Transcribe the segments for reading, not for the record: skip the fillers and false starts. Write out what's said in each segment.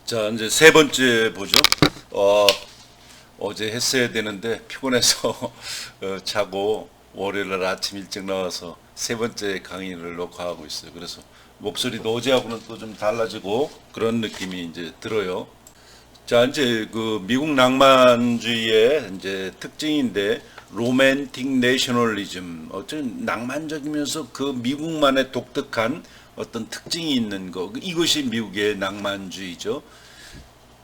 자, 이제 세 번째 보죠. 어제 했어야 되는데 피곤해서 자고 월요일 날 아침 일찍 나와서 세 번째 강의를 녹화하고 있어요. 그래서 목소리도 어제하고는 또 좀 달라지고 그런 느낌이 이제 들어요. 자, 이제 그 미국 낭만주의의 이제 특징인데 로맨틱 내셔널리즘, 어떤 낭만적이면서 그 미국만의 독특한 어떤 특징이 있는 거, 이것이 미국의 낭만주의죠.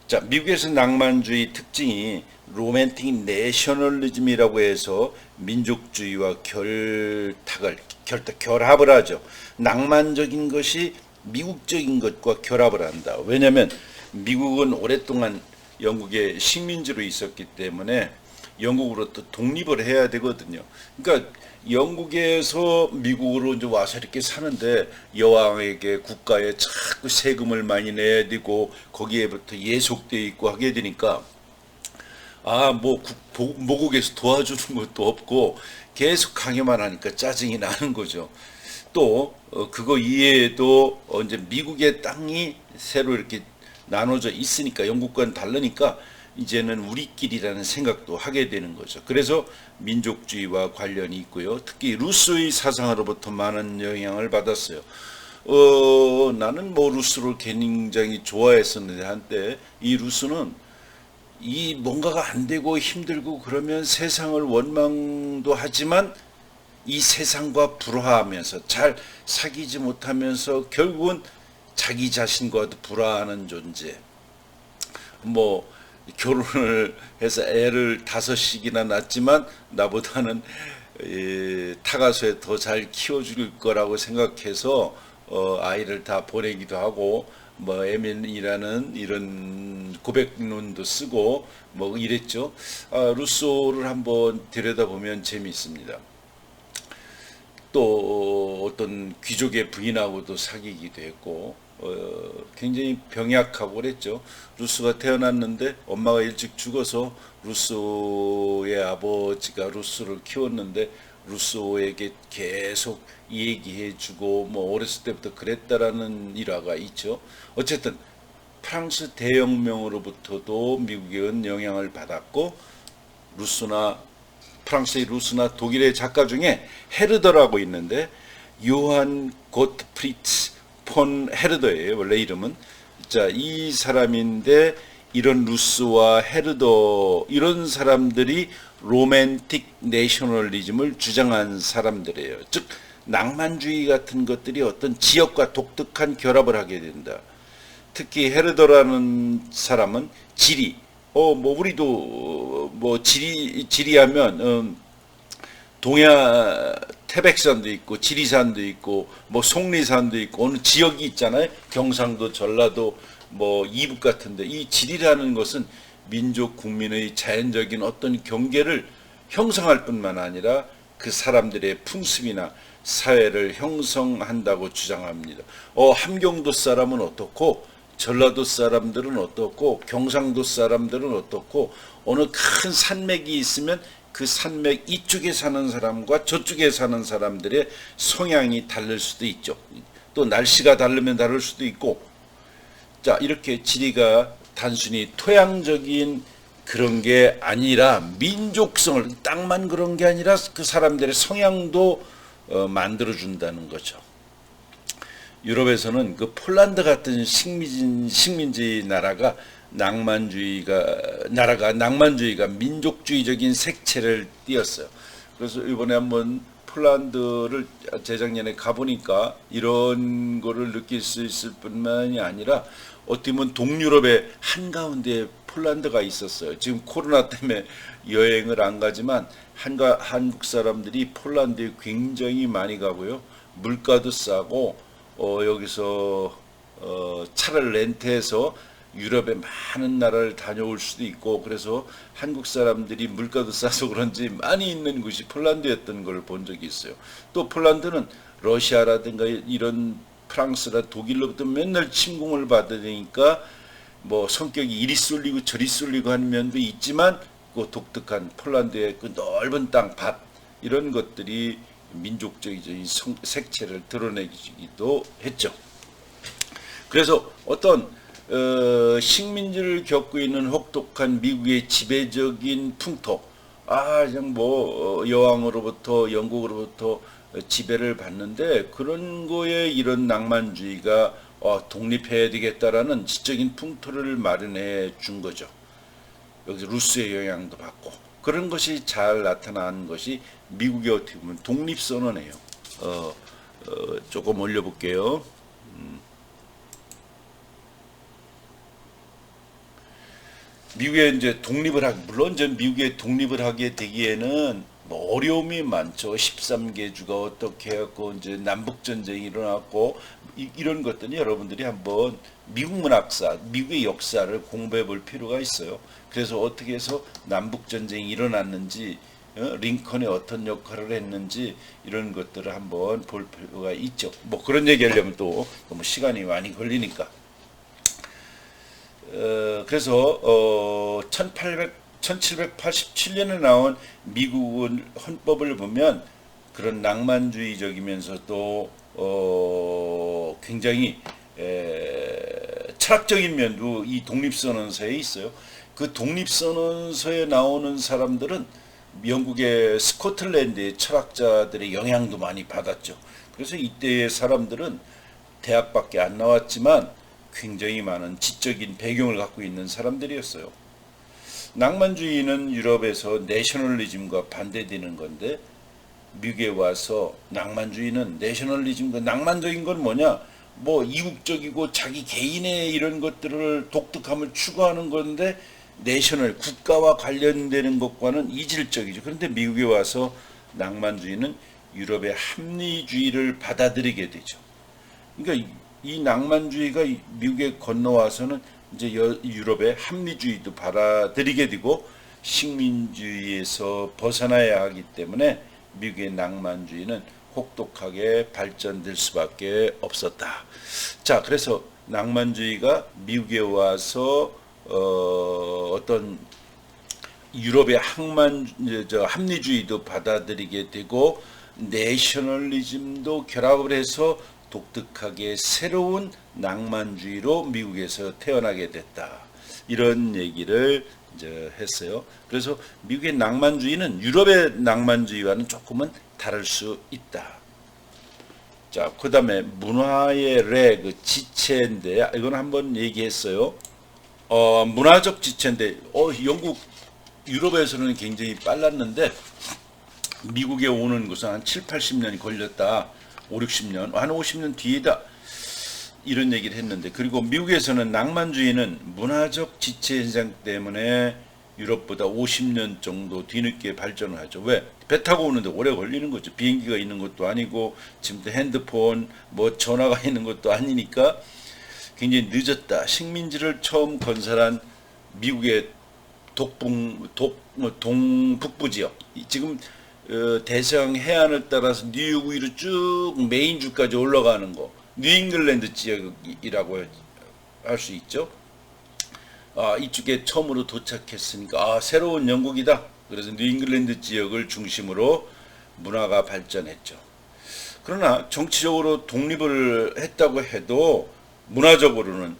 자, 미국에서 낭만주의 특징이 로맨틱 내셔널리즘이라고 해서 민족주의와 결합을 하죠. 낭만적인 것이 미국적인 것과 결합을 한다. 왜냐하면 미국은 오랫동안 영국의 식민지로 있었기 때문에 영국으로부터 독립을 해야 되거든요. 그러니까 영국에서 미국으로 이제 와서 이렇게 사는데 여왕에게 국가에 자꾸 세금을 많이 내야 되고 거기에부터 예속돼 있고 하게 되니까 모국에서 도와주는 것도 없고 계속 강요만 하니까 짜증이 나는 거죠. 또 그거 이외에도 이제 미국의 땅이 새로 이렇게 나눠져 있으니까 영국과는 다르니까 이제는 우리끼리라는 생각도 하게 되는 거죠. 그래서 민족주의와 관련이 있고요. 특히 루소의 사상으로부터 많은 영향을 받았어요. 나는 루소를 굉장히 좋아했었는데 한때 이 루소는 이 뭔가가 안 되고 힘들고 그러면 세상을 원망도 하지만 이 세상과 불화하면서 잘 사귀지 못하면서 결국은 자기 자신과도 불화하는 존재. 결혼을 해서 애를 5씩이나 낳았지만 나보다는 타가소에 더 잘 키워줄 거라고 생각해서 아이를 다 보내기도 하고 에민이라는 이런 고백론도 쓰고 이랬죠. 루소를 한번 들여다보면 재미있습니다. 또 어떤 귀족의 부인하고도 사귀기도 했고 굉장히 병약하고 그랬죠. 루소가 태어났는데 엄마가 일찍 죽어서 루소의 아버지가 루소를 키웠는데 루소에게 계속 얘기해주고 어렸을 때부터 그랬다라는 일화가 있죠. 어쨌든 프랑스 대혁명으로부터도 미국은 영향을 받았고 프랑스의 루소나 독일의 작가 중에 헤르더라고 있는데 요한 고트프리츠 폰 헤르더예요. 원래 이름은. 자, 이 사람인데 이런 루소와 헤르더 이런 사람들이 로맨틱 내셔널리즘을 주장한 사람들이에요. 즉 낭만주의 같은 것들이 어떤 지역과 독특한 결합을 하게 된다. 특히 헤르더라는 사람은 지리, 우리도 지리하면 동해 태백산도 있고 지리산도 있고 속리산도 있고 어느 지역이 있잖아요. 경상도, 전라도, 이북 같은데 이 지리라는 것은 민족 국민의 자연적인 어떤 경계를 형성할 뿐만 아니라 그 사람들의 풍습이나 사회를 형성한다고 주장합니다. 함경도 사람은 어떻고 전라도 사람들은 어떻고 경상도 사람들은 어떻고 어느 큰 산맥이 있으면 그 산맥 이쪽에 사는 사람과 저쪽에 사는 사람들의 성향이 다를 수도 있죠. 또 날씨가 다르면 다를 수도 있고. 자, 이렇게 지리가 단순히 토양적인 그런 게 아니라 민족성을 땅만 그런 게 아니라 그 사람들의 성향도 만들어준다는 거죠. 유럽에서는 그 폴란드 같은 식민지 나라가 낭만주의가 민족주의적인 색채를 띄었어요. 그래서 이번에 한번 폴란드를 재작년에 가보니까 이런 거를 느낄 수 있을 뿐만이 아니라 어떻게 보면 동유럽의 한가운데 폴란드가 있었어요. 지금 코로나 때문에 여행을 안 가지만 한국 사람들이 폴란드에 굉장히 많이 가고요. 물가도 싸고 여기서 차를 렌트해서 유럽의 많은 나라를 다녀올 수도 있고 그래서 한국 사람들이 물가도 싸서 그런지 많이 있는 곳이 폴란드였던 걸 본 적이 있어요. 또 폴란드는 러시아라든가 이런 프랑스라 독일로부터 맨날 침공을 받으니까 성격이 이리 쏠리고 저리 쏠리고 하는 면도 있지만 그 독특한 폴란드의 그 넓은 땅, 밭 이런 것들이 민족적인 색채를 드러내기도 했죠. 그래서 어떤 식민지를 겪고 있는 혹독한 미국의 지배적인 풍토, 그냥 뭐 여왕으로부터 영국으로부터 지배를 받는데 그런 거에 이런 낭만주의가 독립해야 되겠다라는 지적인 풍토를 마련해 준 거죠. 여기서 루스의 영향도 받고 그런 것이 잘 나타난 것이 미국의 어떻게 보면 독립선언이에요. 조금 올려볼게요. 미국의 이제 물론 이제 미국의 독립을 하게 되기에는 뭐 어려움이 많죠. 13개 주가 어떻게 해갖고 이제 남북 전쟁이 일어났고 이런 것들이 여러분들이 한번 미국 문학사, 미국의 역사를 공부해 볼 필요가 있어요. 그래서 어떻게 해서 남북 전쟁이 일어났는지, 링컨이 어떤 역할을 했는지 이런 것들을 한번 볼 필요가 있죠. 뭐 그런 얘기하려면 또 너무 시간이 많이 걸리니까. 그래서 1787년에 나온 미국 헌법을 보면 그런 낭만주의적이면서도 굉장히 철학적인 면도 이 독립선언서에 있어요. 그 독립선언서에 나오는 사람들은 영국의 스코틀랜드의 철학자들의 영향도 많이 받았죠. 그래서 이때의 사람들은 대학밖에 안 나왔지만 굉장히 많은 지적인 배경을 갖고 있는 사람들이었어요. 낭만주의는 유럽에서 내셔널리즘과 반대되는 건데 미국에 와서 낭만주의는 내셔널리즘과 낭만적인 건 뭐냐? 뭐 이국적이고 자기 개인의 이런 것들을 독특함을 추구하는 건데 내셔널 국가와 관련되는 것과는 이질적이죠. 그런데 미국에 와서 낭만주의는 유럽의 합리주의를 받아들이게 되죠. 그러니까 이 낭만주의가 미국에 건너와서는 이제 유럽의 합리주의도 받아들이게 되고 식민주의에서 벗어나야 하기 때문에 미국의 낭만주의는 혹독하게 발전될 수밖에 없었다. 자, 그래서 낭만주의가 미국에 와서 어떤 유럽의 합리주의도 받아들이게 되고 내셔널리즘도 결합을 해서 독특하게 새로운 낭만주의로 미국에서 태어나게 됐다. 이런 얘기를 이제 했어요. 그래서 미국의 낭만주의는 유럽의 낭만주의와는 조금은 다를 수 있다. 자, 그 다음에 문화의 그 지체인데, 이건 한번 얘기했어요. 문화적 지체인데, 영국, 유럽에서는 굉장히 빨랐는데, 미국에 오는 것은 한 7, 80년이 걸렸다. 5, 60년, 한 50년 뒤이다. 이런 얘기를 했는데, 그리고 미국에서는 낭만주의는 문화적 지체 현상 때문에 유럽보다 50년 정도 뒤늦게 발전을 하죠. 왜? 배 타고 오는데 오래 걸리는 거죠. 비행기가 있는 것도 아니고 지금도 핸드폰, 뭐 전화가 있는 것도 아니니까 굉장히 늦었다. 식민지를 처음 건설한 미국의 동북부 지역, 지금 대서양 해안을 따라서 뉴욕 위로 쭉 메인주까지 올라가는 거, 뉴잉글랜드 지역이라고 할 수 있죠. 이쪽에 처음으로 도착했으니까 새로운 영국이다. 그래서 뉴잉글랜드 지역을 중심으로 문화가 발전했죠. 그러나 정치적으로 독립을 했다고 해도 문화적으로는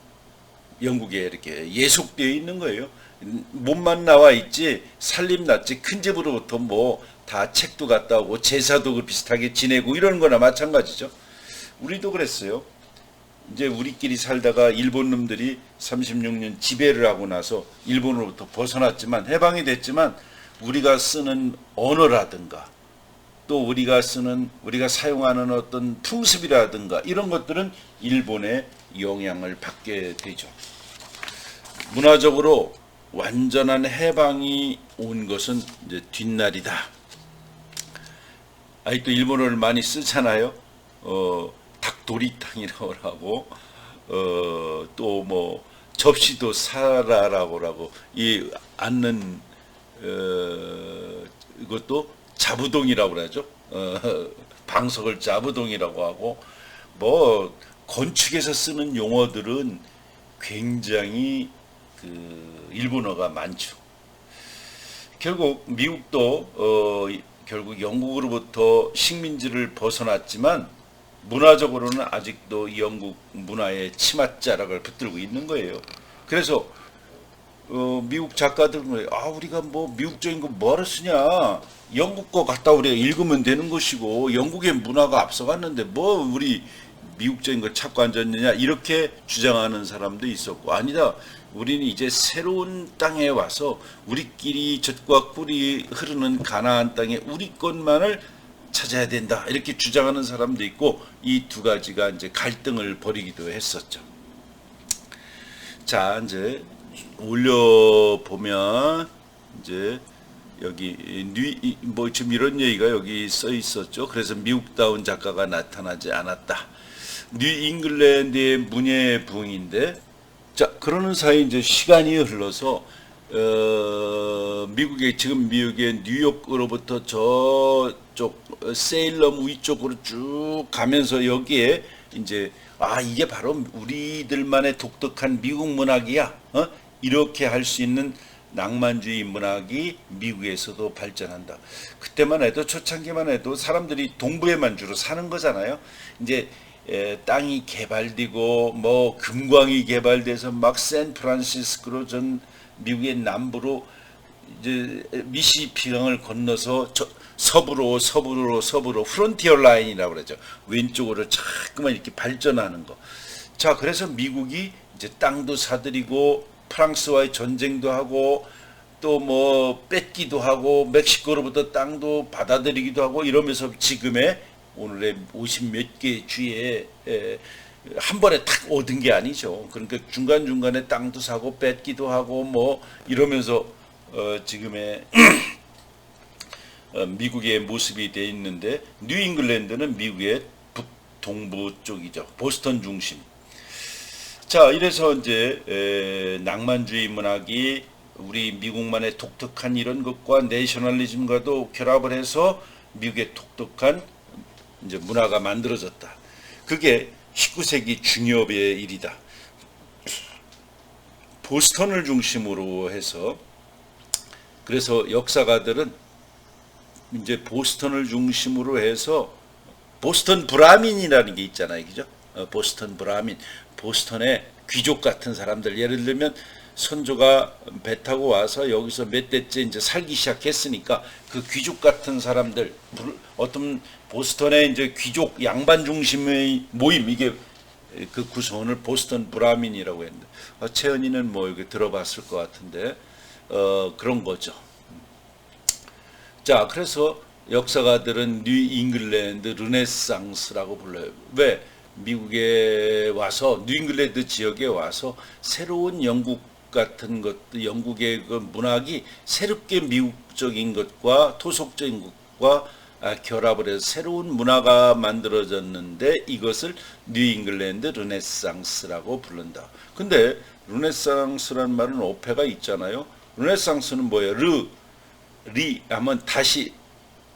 영국에 이렇게 예속되어 있는 거예요. 몸만 나와 있지 살림 났지 큰 집으로부터 뭐 다 책도 갔다 오고 제사도 비슷하게 지내고 이런 거나 마찬가지죠. 우리도 그랬어요. 이제 우리끼리 살다가 일본 놈들이 36년 지배를 하고 나서 일본으로부터 벗어났지만 해방이 됐지만 우리가 쓰는 언어라든가 또 우리가 사용하는 어떤 풍습이라든가 이런 것들은 일본의 영향을 받게 되죠. 문화적으로 완전한 해방이 온 것은 이제 뒷날이다. 또 일본어를 많이 쓰잖아요. 닭도리탕이라고 하고 또 뭐 접시도 사라라고 이 앉는 이것도 자부동이라고 그러죠. 방석을 자부동이라고 하고 뭐 건축에서 쓰는 용어들은 굉장히 일본어가 많죠. 결국 미국도 결국 영국으로부터 식민지를 벗어났지만 문화적으로는 아직도 영국 문화의 치맛자락을 붙들고 있는 거예요. 그래서 미국 작가들은 거예요. 우리가 뭐 미국적인 거 뭐를 쓰냐? 영국 거 갖다 우리가 읽으면 되는 것이고 영국의 문화가 앞서갔는데 뭐 우리 미국적인 거 찾고 앉았느냐 이렇게 주장하는 사람도 있었고, 아니다, 우리는 이제 새로운 땅에 와서 우리끼리 젖과 꿀이 흐르는 가나안 땅에 우리 것만을 찾아야 된다 이렇게 주장하는 사람도 있고, 이 두 가지가 이제 갈등을 벌이기도 했었죠. 자, 이제 올려 보면 이제 여기 뭐 지금 이런 얘기가 여기 써 있었죠. 그래서 미국다운 작가가 나타나지 않았다. 뉴 잉글랜드의 문예 부흥인데, 자, 그러는 사이 이제 시간이 흘러서 지금 미국의 뉴욕으로부터 저쪽 세일럼 위쪽으로 쭉 가면서 여기에 이제 이게 바로 우리들만의 독특한 미국 문학이야. 이렇게 할 수 있는 낭만주의 문학이 미국에서도 발전한다. 그때만 해도, 초창기만 해도 사람들이 동부에만 주로 사는 거잖아요. 이제 땅이 개발되고 뭐 금광이 개발돼서 막 샌프란시스코로 전 미국의 남부로 이제 미시피강을 건너서 서부로 프론티어 라인이라고 그러죠. 왼쪽으로 자꾸만 이렇게 발전하는 거. 자, 그래서 미국이 이제 땅도 사들이고 프랑스와의 전쟁도 하고 또 뭐 뺏기도 하고 멕시코로부터 땅도 받아들이기도 하고 이러면서 지금의 오늘의 50 몇 개 주에 한 번에 탁 얻은 게 아니죠. 그러니까 중간중간에 땅도 사고 뺏기도 하고 뭐 이러면서 지금의 미국의 모습이 돼 있는데, 뉴 잉글랜드는 미국의 북동부 쪽이죠. 보스턴 중심. 자, 이래서 이제 낭만주의 문학이 우리 미국만의 독특한 이런 것과 내셔널리즘과도 결합을 해서 미국의 독특한 이제 문화가 만들어졌다. 그게 19세기 중엽의 일이다. 보스턴을 중심으로 해서, 그래서 역사가들은 이제 보스턴을 중심으로 해서 보스턴 브라민이라는 게 있잖아요, 그죠? 보스턴 브라민, 보스턴의 귀족 같은 사람들, 예를 들면 선조가 배 타고 와서 여기서 몇 대째 이제 살기 시작했으니까 그 귀족 같은 사람들, 어떤 보스턴의 이제 귀족 양반 중심의 모임, 이게 그 구성원을 보스턴 브라민이라고 했는데, 채연이는 뭐 이게 들어봤을 것 같은데 그런 거죠. 자, 그래서 역사가들은 뉴 잉글랜드 르네상스라고 불러요. 왜? 미국에 와서, 뉴 잉글랜드 지역에 와서 새로운 영국 같은 것도, 영국의 그 문학이 새롭게 미국적인 것과 토속적인 것과 결합을 해서 새로운 문화가 만들어졌는데, 이것을 뉴 잉글랜드 르네상스라고 부른다. 근데 르네상스라는 말은 어폐가 있잖아요. 르네상스는 뭐예요? 리 하면 다시,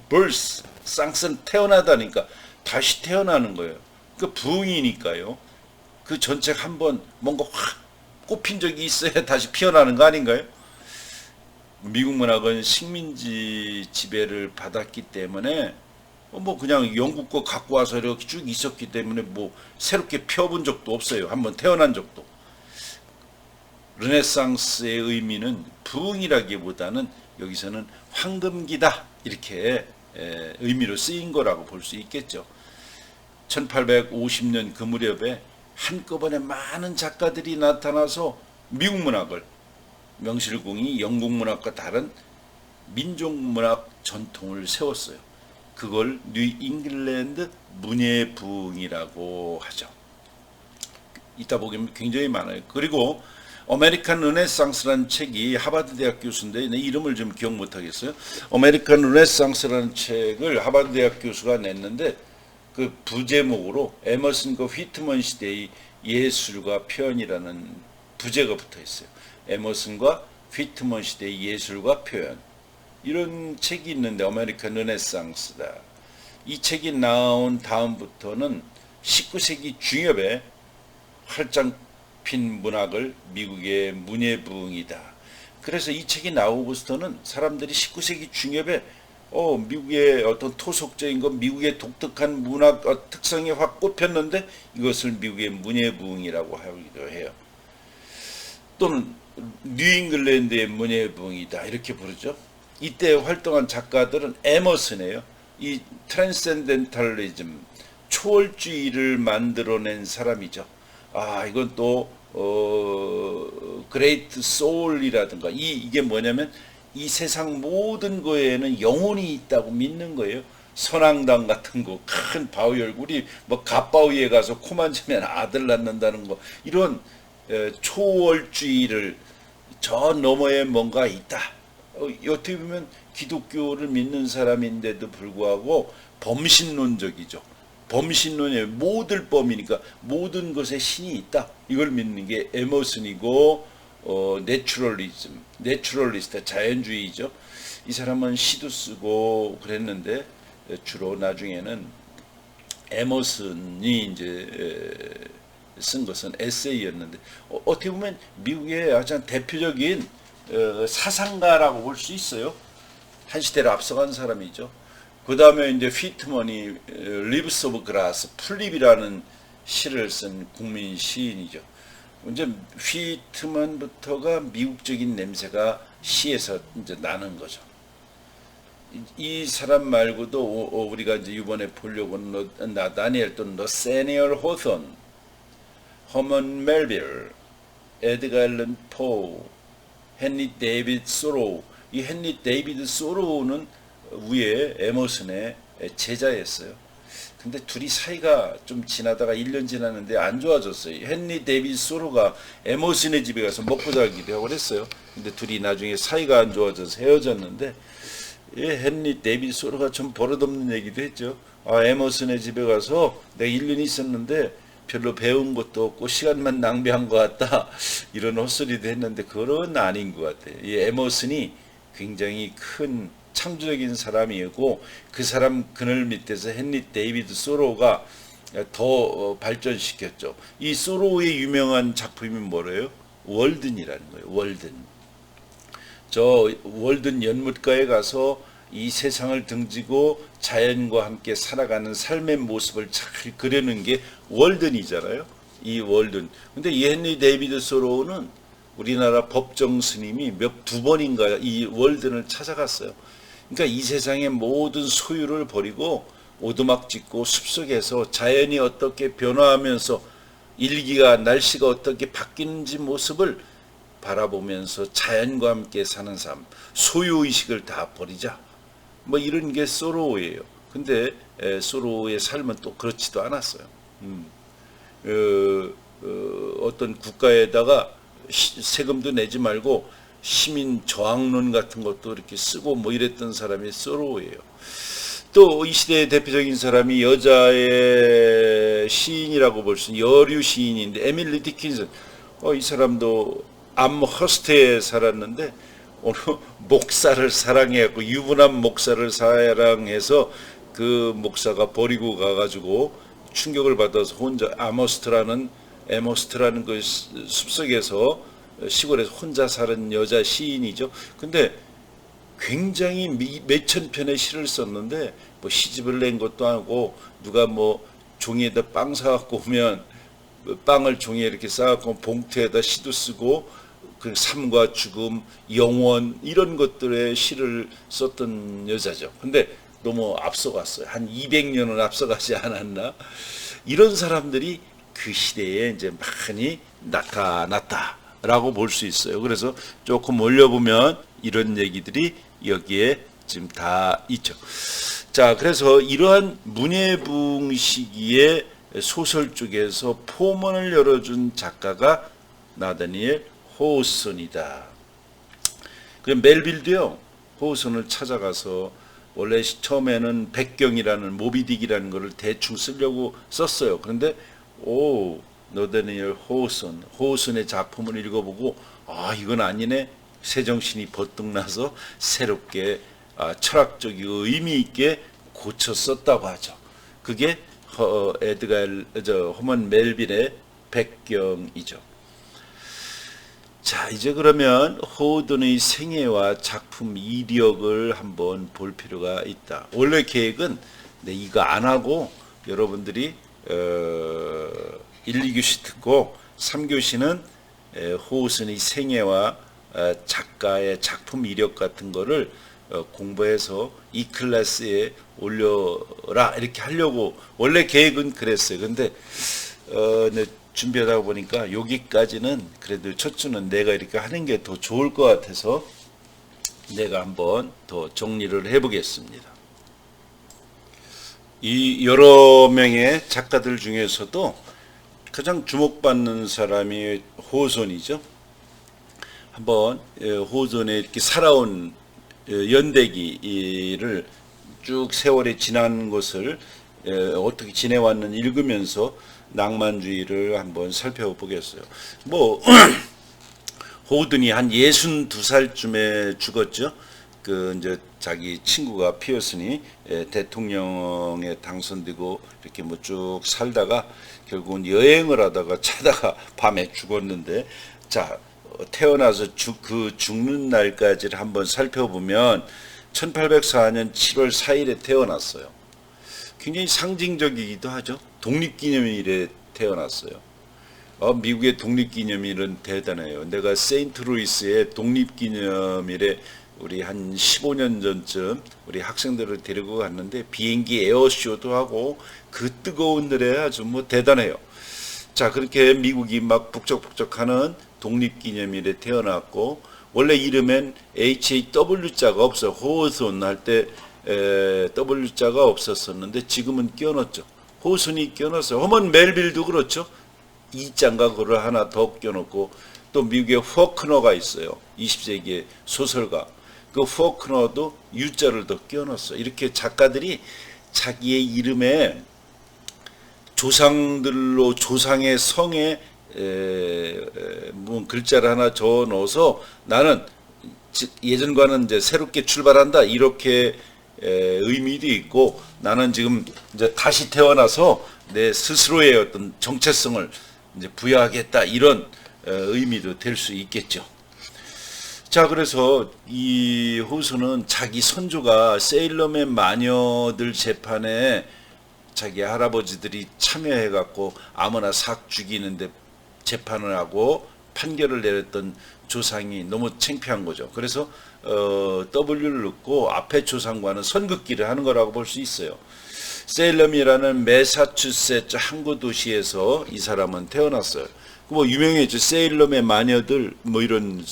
벌스, 쌍스는 태어나다니까 다시 태어나는 거예요. 그 부흥이니까요. 그 전책 한번 뭔가 확 꼽힌 적이 있어야 다시 피어나는 거 아닌가요? 미국 문학은 식민지 지배를 받았기 때문에 뭐 그냥 영국 거 갖고 와서 이렇게 쭉 있었기 때문에 뭐 새롭게 펴본 적도 없어요. 한번 태어난 적도. 르네상스의 의미는 부흥이라기보다는 여기서는 황금기다, 이렇게 의미로 쓰인 거라고 볼 수 있겠죠. 1850년 그 무렵에 한꺼번에 많은 작가들이 나타나서 미국 문학을, 명실공히 영국 문학과 다른 민족 문학 전통을 세웠어요. 그걸 뉴 잉글랜드 문예 부흥이라고 하죠. 이따 보면 굉장히 많아요. 그리고 아메리칸 르네상스라는 책이, 하버드 대학 교수인데 내 이름을 좀 기억 못하겠어요. 아메리칸 르네상스라는 책을 하버드 대학 교수가 냈는데, 그 부제목으로 에머슨과 휘트먼 시대의 예술과 표현이라는 부제가 붙어 있어요. 에머슨과 휘트먼 시대의 예술과 표현, 이런 책이 있는데 아메리칸 르네상스다. 이 책이 나온 다음부터는 19세기 중엽에 활짝 핀 문학을 미국의 문예 부흥이다. 그래서 이 책이 나오고부터는 사람들이 19세기 중엽에 미국의 어떤 토속적인 것, 미국의 독특한 문학 특성이 확 꼽혔는데 이것을 미국의 문예부흥이라고 하기도 해요. 또는 뉴잉글랜드의 문예부흥이다 이렇게 부르죠. 이때 활동한 작가들은 에머슨이에요. 이 트랜센덴탈리즘, 초월주의를 만들어낸 사람이죠. 이건 또 그레이트 소울이라든가 이게 뭐냐면 이 세상 모든 거에는 영혼이 있다고 믿는 거예요. 선앙당 같은 거, 큰 바위 얼굴이 뭐 갓바위에 가서 코 만지면 아들 낳는다는 거, 이런 초월주의를 저 너머에 뭔가 있다. 어떻게 보면 기독교를 믿는 사람인데도 불구하고 범신론적이죠. 범신론의 모든 범이니까 모든 것에 신이 있다. 이걸 믿는 게 에머슨이고 내추럴리스트, 자연주의죠. 이 사람은 시도 쓰고 그랬는데 주로 나중에는 에머슨이 이제 쓴 것은 에세이였는데 어떻게 보면 미국의 가장 대표적인 사상가라고 볼 수 있어요. 한 시대를 앞서간 사람이죠. 그 다음에 이제 피트먼이 리브스 오브 그라스, 풀립이라는 시를 쓴 국민 시인이죠. 이제 피트먼부터가 미국적인 냄새가 시에서 이제 나는 거죠. 이 사람 말고도 우리가 이제 이번에 보려고 나다니엘 또는 너세니얼 호선, 허먼 멜빌, 에드가 앨런 포, 헨리 데이비드 소로우. 이 헨리 데이비드 소로우는 위에 에머슨의 제자였어요. 근데 둘이 사이가 좀 지나다가 1년 지났는데 안 좋아졌어요. 헨리 데이비드 소로가 에머슨의 집에 가서 먹고 자기도 하고 그랬어요. 근데 둘이 나중에 사이가 안 좋아져서 헤어졌는데 헨리 데이비드 소로가 좀 버릇없는 얘기도 했죠. 에머슨의 집에 가서 내가 1년 있었는데 별로 배운 것도 없고 시간만 낭비한 것 같다. 이런 헛소리도 했는데 그건 아닌 것 같아요. 이 에머슨이 굉장히 큰 창조적인 사람이었고 그 사람 그늘 밑에서 헨리 데이비드 소로우가 더 발전시켰죠. 이 소로우의 유명한 작품이 뭐래요? 월든이라는 거예요. 월든. 저 월든 연못가에 가서 이 세상을 등지고 자연과 함께 살아가는 삶의 모습을 잘 그려는 게 월든이잖아요. 이 월든. 근데 이 헨리 데이비드 소로우는 우리나라 법정 스님이 두 번인가 이 월든을 찾아갔어요. 그러니까 이 세상의 모든 소유를 버리고 오두막 짓고 숲속에서 자연이 어떻게 변화하면서 일기가 날씨가 어떻게 바뀌는지 모습을 바라보면서 자연과 함께 사는 삶, 소유의식을 다 버리자. 뭐 이런 게 소로우예요. 근데 소로우의 삶은 또 그렇지도 않았어요. 어떤 국가에다가 세금도 내지 말고 시민 저항론 같은 것도 이렇게 쓰고 뭐 이랬던 사람이 소로우예요. 또 이 시대의 대표적인 사람이 여자의 시인이라고 볼 수 있는 여류 시인인데 에밀리 디킨슨. 이 사람도 암허스트에 살았는데 어느 목사를 사랑해갖고 유부남 목사를 사랑해서 그 목사가 버리고 가가지고 충격을 받아서 혼자 에머스트라는 그 숲속에서 시골에서 혼자 사는 여자 시인이죠. 근데 굉장히 몇천 편의 시를 썼는데 뭐 시집을 낸 것도 아니고 누가 뭐 종이에다 빵 사갖고 오면 빵을 종이에 이렇게 싸갖고 봉투에다 시도 쓰고 그 삶과 죽음, 영원 이런 것들의 시를 썼던 여자죠. 근데 너무 앞서갔어요. 한 200년은 앞서가지 않았나? 이런 사람들이 그 시대에 이제 많이 나타났다라고 볼 수 있어요. 그래서 조금 올려보면 이런 얘기들이 여기에 지금 다 있죠. 자, 그래서 이러한 문예부흥 시기에 소설 쪽에서 포문을 열어준 작가가 나다니엘 호우슨이다. 그 멜빌도요, 호우슨을 찾아가서 원래 처음에는 백경이라는 모비딕이라는 거를 대충 쓰려고 썼어요. 그런데 나다니엘 호우슨의 작품을 읽어보고 이건 아니네. 새정신이 버뜩 나서 새롭게 철학적이고 의미 있게 고쳐 썼다고 하죠. 그게 허먼 멜빌의 백경이죠. 자, 이제 그러면 호우든의 생애와 작품 이력을 한번 볼 필요가 있다. 원래 계획은 이거 안 하고 여러분들이 1, 2교시 듣고 3교시는 호우슨의 생애와 작가의 작품 이력 같은 거를 공부해서 이 클래스에 올려라 이렇게 하려고 원래 계획은 그랬어요. 근데 준비하다 보니까 여기까지는 그래도 첫 주는 내가 이렇게 하는 게 더 좋을 것 같아서 내가 한번 더 정리를 해보겠습니다. 이 여러 명의 작가들 중에서도 가장 주목받는 사람이 호손이죠. 한번 호손의 이렇게 살아온 연대기를 쭉 세월이 지난 것을 어떻게 지내왔는지 읽으면서 낭만주의를 한번 살펴보겠어요. 뭐 호든이 한 62살쯤에 죽었죠. 그 이제 자기 친구가 피어슨이 대통령에 당선되고 이렇게 뭐 쭉 살다가 결국은 여행을 하다가 자다가 밤에 죽었는데, 자 태어나서 그 죽는 날까지를 한번 살펴보면 1804년 7월 4일에 태어났어요. 굉장히 상징적이기도 하죠. 독립기념일에 태어났어요. 미국의 독립기념일은 대단해요. 내가 세인트루이스의 독립기념일에 우리 한 15년 전쯤 우리 학생들을 데리고 갔는데 비행기 에어쇼도 하고 그 뜨거운 날에 아주 뭐 대단해요. 자, 그렇게 미국이 막 북적북적하는 독립기념일에 태어났고, 원래 이름엔 HAW자가 없어요. 호손 할 때 W자가 없었었는데 지금은 끼워넣었죠. 호손이 끼워넣었어요. 허먼 멜빌도 그렇죠. 이자인가 그걸 하나 더 끼워넣고, 또 미국의 포크너가 있어요. 20세기의 소설가. 그 포크너도 U자를 더 끼워넣었어요. 이렇게 작가들이 자기의 이름에 조상들로 조상의 성에 글자를 하나 적어 넣어서 나는 예전과는 이제 새롭게 출발한다 이렇게 의미도 있고, 나는 지금 이제 다시 태어나서 내 스스로의 어떤 정체성을 이제 부여하겠다 이런 의미도 될 수 있겠죠. 자, 그래서 이 호수는 자기 선조가 세일럼의 마녀들 재판에 자기 할아버지들이 참여해갖고 아무나 싹 죽이는데 재판을 하고 판결을 내렸던 조상이 너무 창피한 거죠. 그래서 W를 넣고 앞에 조상과는 선긋기를 하는 거라고 볼 수 있어요. 세일럼이라는 매사추세츠 항구 도시에서 이 사람은 태어났어요. 뭐 유명해죠. 세일럼의 마녀들 뭐 이런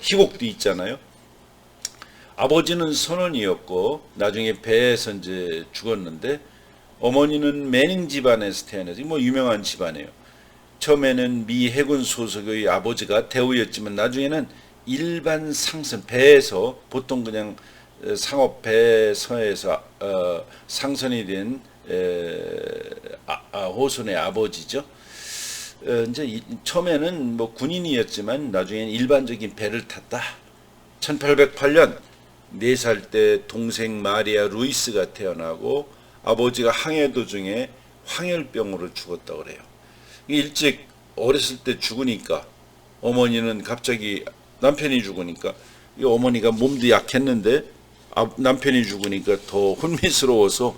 희곡도 있잖아요. 아버지는 선원이었고 나중에 배에서 이제 죽었는데, 어머니는 매닝 집안에서 태어나서 뭐 유명한 집안이에요. 처음에는 미 해군 소속의 아버지가 대우였지만 나중에는 일반 상선 배에서 보통 그냥 상업 배선에서 상선이 된 호손의 아버지죠. 이제 처음에는 뭐 군인이었지만 나중에는 일반적인 배를 탔다. 1808년 4살 때 동생 마리아 루이스가 태어나고 아버지가 항해 도중에 황열병으로 죽었다고 그래요. 일찍 어렸을 때 죽으니까 어머니는 갑자기 남편이 죽으니까, 이 어머니가 몸도 약했는데 남편이 죽으니까 더 혼미스러워서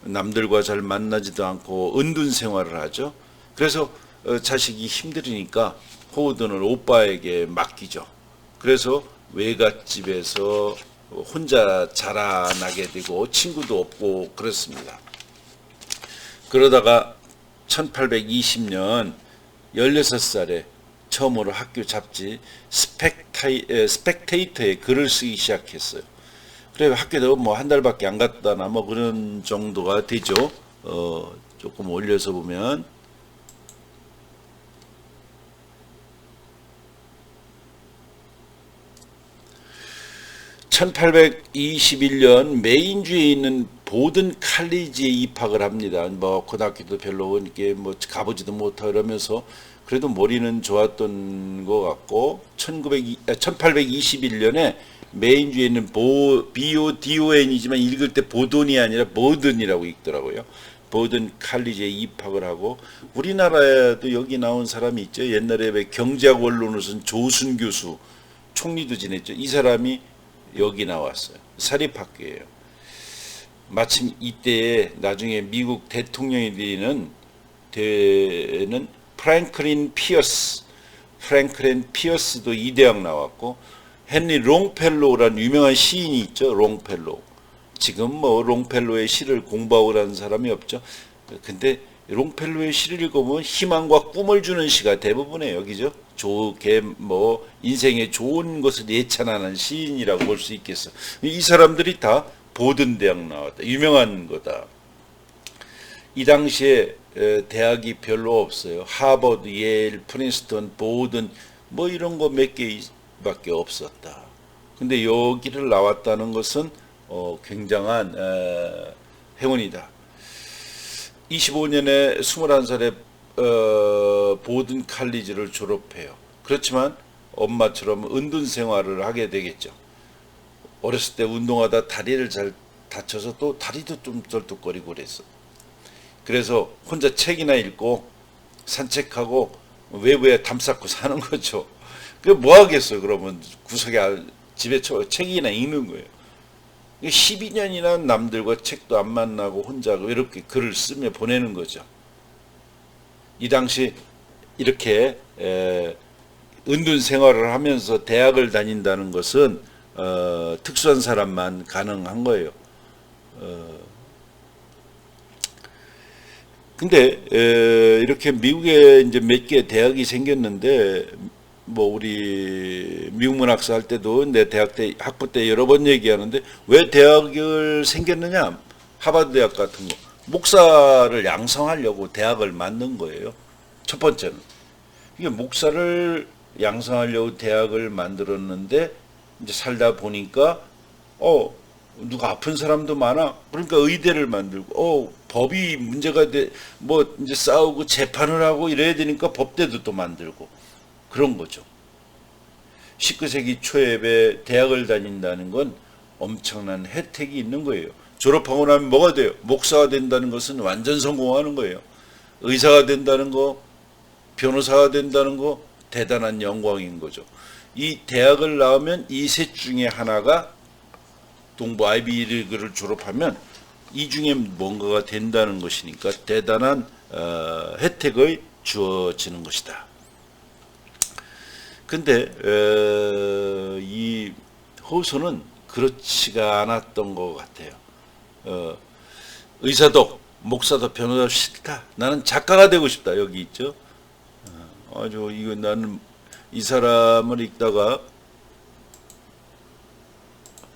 남들과 잘 만나지도 않고 은둔 생활을 하죠. 그래서 자식이 힘들으니까 호우든을 오빠에게 맡기죠. 그래서 외갓집에서 혼자 자라나게 되고 친구도 없고 그렇습니다. 그러다가 1820년 16살에 처음으로 학교 잡지 스펙테이터에 글을 쓰기 시작했어요. 그래 학교도 뭐 한 달밖에 안 갔다나 뭐 그런 정도가 되죠. 조금 올려서 보면 1821년 메인주에 있는 보든 칼리지에 입학을 합니다. 뭐 고등학교도 별로 이렇게 뭐 가보지도 못하고 이러면서 그래도 머리는 좋았던 것 같고, 1821년에 메인주에 있는 BODON이지만 읽을 때 보돈이 아니라 보든이라고 읽더라고요. 보든 칼리지에 입학을 하고, 우리나라에도 여기 나온 사람이 있죠. 옛날에 왜 경제학 원론을 쓴 조순 교수, 총리도 지냈죠. 이 사람이 여기 나왔어요. 사립학교예요. 마침 이때에 나중에 미국 대통령이 되는 프랭클린 피어스도 이 대학 나왔고, 헨리 롱펠로우라는 유명한 시인이 있죠. 롱펠로우. 지금 뭐 롱펠로우의 시를 공부하고 라는 사람이 없죠. 근데 롱펠로우의 시를 읽어보면 희망과 꿈을 주는 시가 대부분이에요. 그죠? 좋게 뭐 인생에 좋은 것을 예찬하는 시인이라고 볼 수 있겠어. 이 사람들이 다 보든 대학 나왔다. 유명한 거다. 이 당시에 대학이 별로 없어요. 하버드, 예일, 프린스턴, 보든 뭐 이런 거 몇 개밖에 없었다. 근데 여기를 나왔다는 것은 굉장한 행운이다. 25년에 21살에 보든 칼리지를 졸업해요. 그렇지만 엄마처럼 은둔 생활을 하게 되겠죠. 어렸을 때 운동하다 다리를 잘 다쳐서 또 다리도 좀 쩔뚝거리고 그랬어. 그래서 혼자 책이나 읽고 산책하고 외부에 담 쌓고 사는 거죠. 그 뭐 하겠어요? 그러면 구석에 집에 책이나 읽는 거예요. 12년이나 남들과 책도 안 만나고 혼자 외롭게 글을 쓰며 보내는 거죠. 이 당시 이렇게 은둔 생활을 하면서 대학을 다닌다는 것은 특수한 사람만 가능한 거예요. 근데 이렇게 미국에 이제 몇 개 대학이 생겼는데, 뭐 우리 미국 문학사 할 때도 내 대학 때 학부 때 여러 번 얘기하는데, 왜 대학을 생겼느냐? 하버드 대학 같은 거 목사를 양성하려고 대학을 만든 거예요. 첫 번째는 이게 목사를 양성하려고 대학을 만들었는데, 이제 살다 보니까 누가 아픈 사람도 많아. 그러니까 의대를 만들고, 법이 문제가 뭐 이제 싸우고 재판을 하고 이래야 되니까 법대도 또 만들고 그런 거죠. 19세기 초에 대학을 다닌다는 건 엄청난 혜택이 있는 거예요. 졸업하고 나면 뭐가 돼요? 목사가 된다는 것은 완전 성공하는 거예요. 의사가 된다는 거, 변호사가 된다는 거, 대단한 영광인 거죠. 이 대학을 나오면 이 셋 중에 하나가, 동부 아이비리그를 졸업하면 이 중에 뭔가가 된다는 것이니까 대단한 혜택이 주어지는 것이다. 근데 이 호소는 그렇지가 않았던 것 같아요. 의사도 목사도 변호사도 싫다. 나는 작가가 되고 싶다. 여기 있죠. 이거 나는 이 사람을 읽다가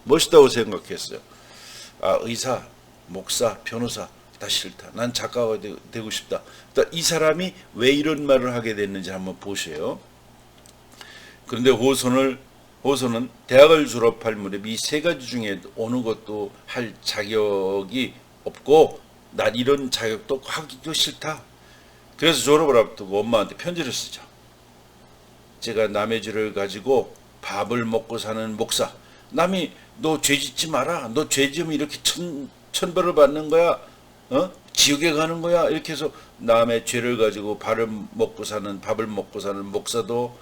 멋있다고 생각했어요. 의사, 목사, 변호사 다 싫다. 난 작가가 되고 싶다. 이 사람이 왜 이런 말을 하게 됐는지 한번 보세요. 그런데 호소는 대학을 졸업할 무렵 이 세 가지 중에 어느 것도 할 자격이 없고, 난 이런 자격도 하기도 싫다. 그래서 졸업을 앞두고 엄마한테 편지를 쓰죠. 제가 남의 죄를 가지고 밥을 먹고 사는 목사. 남이 너 죄 짓지 마라. 너 죄 지으면 이렇게 천벌을 받는 거야. 지옥에 가는 거야. 이렇게 해서 남의 죄를 가지고 밥을 먹고 사는 목사도,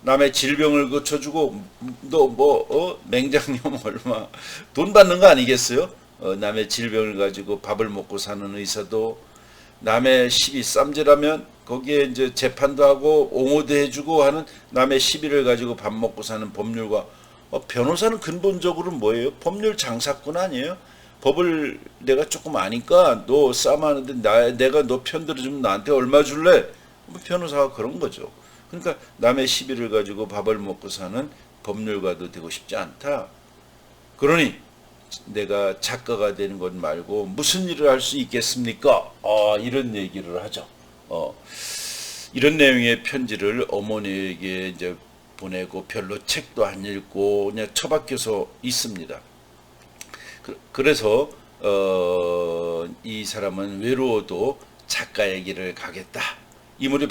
남의 질병을 고쳐주고, 너 맹장염 얼마 돈 받는 거 아니겠어요? 남의 질병을 가지고 밥을 먹고 사는 의사도, 남의 시비 쌈질하면 거기에 이제 재판도 하고 옹호도 해주고 하는 남의 시비를 가지고 밥 먹고 사는 법률가. 변호사는 근본적으로 뭐예요? 법률 장사꾼 아니에요? 법을 내가 조금 아니까 너 싸움하는데 내가 너 편 들어주면 나한테 얼마 줄래? 변호사가 그런 거죠. 그러니까 남의 시비를 가지고 밥을 먹고 사는 법률가도 되고 싶지 않다. 그러니 내가 작가가 되는 것 말고 무슨 일을 할 수 있겠습니까? 이런 얘기를 하죠. 이런 내용의 편지를 어머니에게 이제 보내고, 별로 책도 안 읽고 그냥 처박혀서 있습니다. 그래서 이 사람은 외로워도 작가의 길을 가겠다. 이 무렵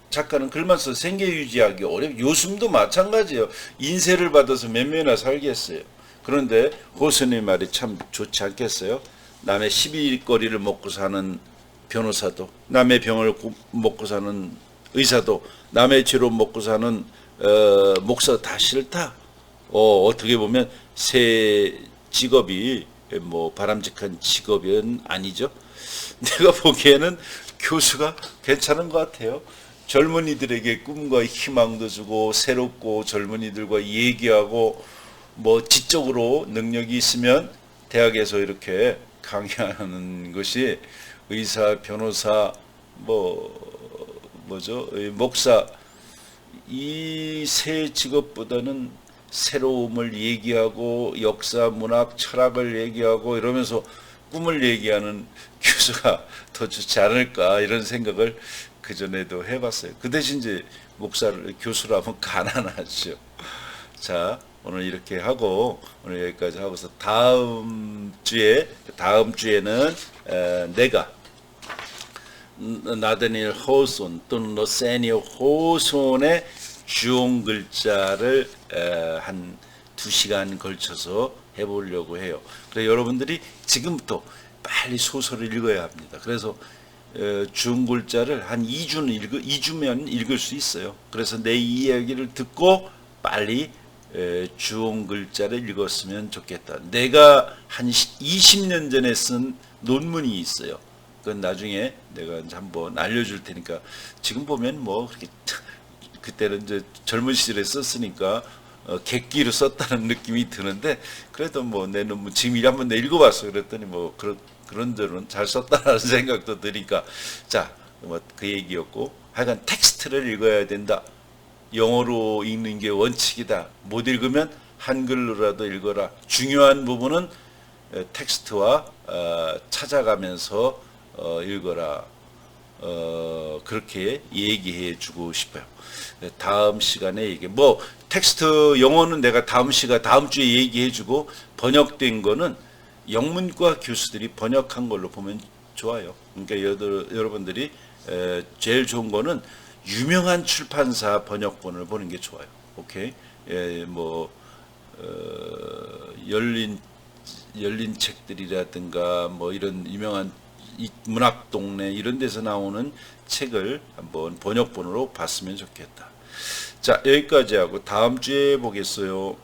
작가는 글만 써 생계 유지하기 어렵고, 요즘도 마찬가지예요. 인세를 받아서 몇 명이나 살겠어요. 그런데 호선의 말이 참 좋지 않겠어요? 남의 시비거리를 먹고 사는 변호사도, 남의 병을 먹고 사는 의사도, 남의 죄로 먹고 사는 목사 다 싫다. 어떻게 보면 새 직업이 뭐 바람직한 직업은 아니죠. 내가 보기에는 교수가 괜찮은 것 같아요. 젊은이들에게 꿈과 희망도 주고 새롭고 젊은이들과 얘기하고 뭐 지적으로 능력이 있으면 대학에서 이렇게 강의하는 것이 의사, 변호사, 목사 이 세 직업보다는 새로움을 얘기하고 역사, 문학, 철학을 얘기하고 이러면서 꿈을 얘기하는 교수가 더 좋지 않을까 이런 생각을 그전에도 해봤어요. 그 대신 이제 교수라면 가난하죠. 자, 오늘 이렇게 하고 오늘 여기까지 하고서 다음 주에는 내가 나다니엘 호손 또는 러세니어 호손의 주온 글자를 한 2시간 걸쳐서 해보려고 해요. 그래서 여러분들이 지금부터 빨리 소설을 읽어야 합니다. 그래서 주온 글자를 한 2주면 읽을 수 있어요. 그래서 내 이야기를 듣고 빨리 주온 글자를 읽었으면 좋겠다. 내가 한 20년 전에 쓴 논문이 있어요. 그건 나중에 내가 한번 알려줄 테니까 지금 보면 뭐 그렇게 그때는 이제 젊은 시절에 썼으니까 객기로 썼다는 느낌이 드는데 그래도 뭐 내 논문 지금 한번 내 읽어봤어. 그랬더니 뭐 그런 데는 잘 썼다라는 생각도 드니까 자, 뭐 그 얘기였고 하여간 텍스트를 읽어야 된다. 영어로 읽는 게 원칙이다. 못 읽으면 한글로라도 읽어라. 중요한 부분은 텍스트와 찾아가면서 읽어라. 그렇게 얘기해 주고 싶어요. 다음 시간에 뭐 텍스트 영어는 내가 다음 주에 얘기해 주고 번역된 거는 영문과 교수들이 번역한 걸로 보면 좋아요. 그러니까 여러분들이 제일 좋은 거는 유명한 출판사 번역본을 보는 게 좋아요. 오케이? 열린 책들이라든가 뭐 이런 유명한 문학 동네 이런 데서 나오는 책을 한번 번역본으로 봤으면 좋겠다. 자, 여기까지 하고 다음 주에 보겠어요.